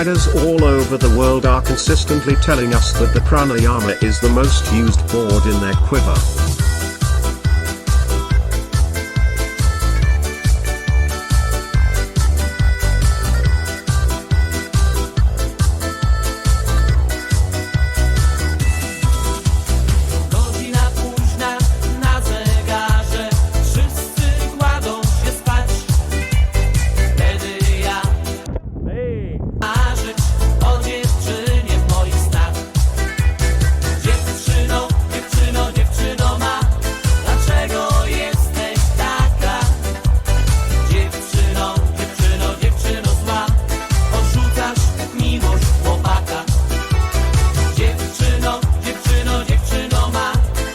Riders all over the world are consistently telling us that the Pranayama is the most used board in their quiver.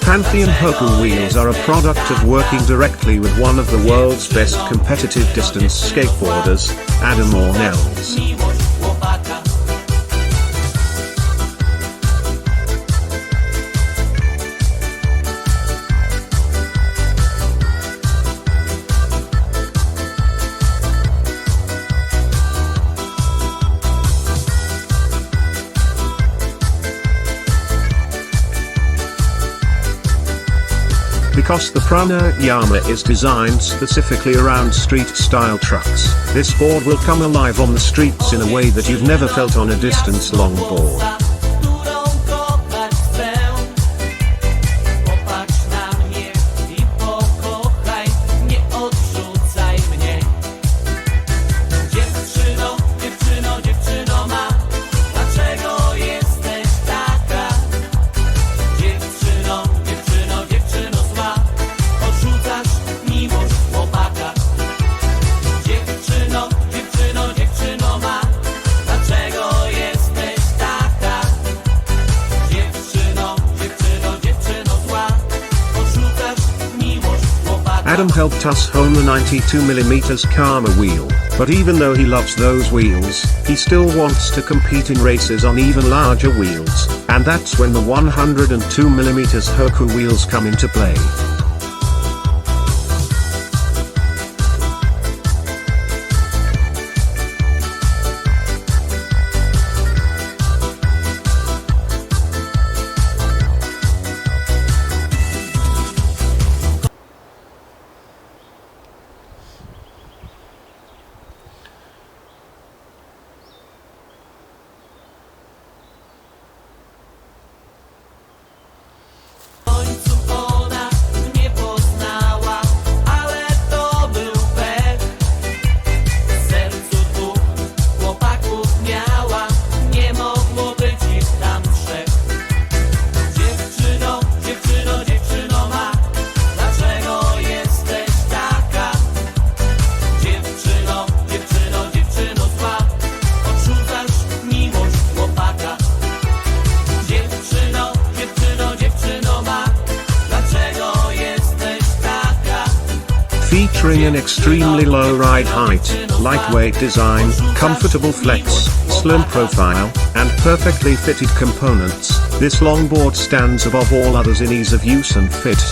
Pantheon Hoku Wheels are a product of working directly with one of the world's best competitive distance skateboarders, Adam Ornells. Because the Pranayama is designed specifically around street-style trucks, this board will come alive on the streets in a way that you've never felt on a distance longboard. Adam helped us hone the 92mm Karma wheel, but even though he loves those wheels, he still wants to compete in races on even larger wheels, and that's when the 102mm Hoku wheels come into play. Featuring an extremely low ride height, lightweight design, comfortable flex, slim profile, and perfectly fitted components, this longboard stands above all others in ease of use and fit.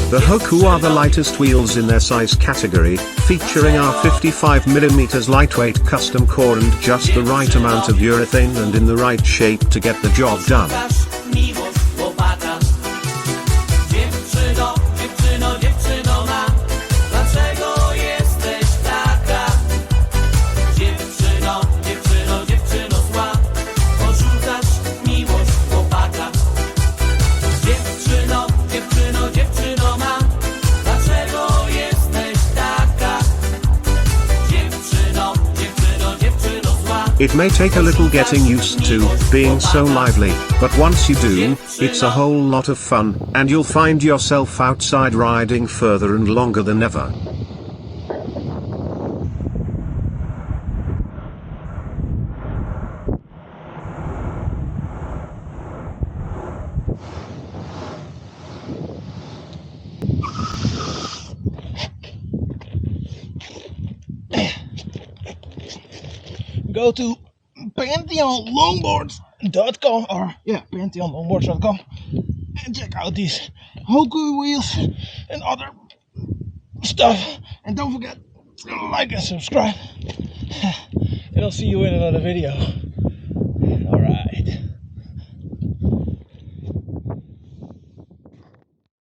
The Hoku are the lightest wheels in their size category, featuring our 55mm lightweight custom core and just the right amount of urethane and in the right shape to get the job done. It may take a little getting used to being so lively, but once you do, it's a whole lot of fun, and you'll find yourself outside riding further and longer than ever. go to pantheonlongboards.com, or yeah, pantheonlongboards.com, and check out these Hoku wheels and other stuff. And don't forget to like and subscribe. And I'll see you in another video.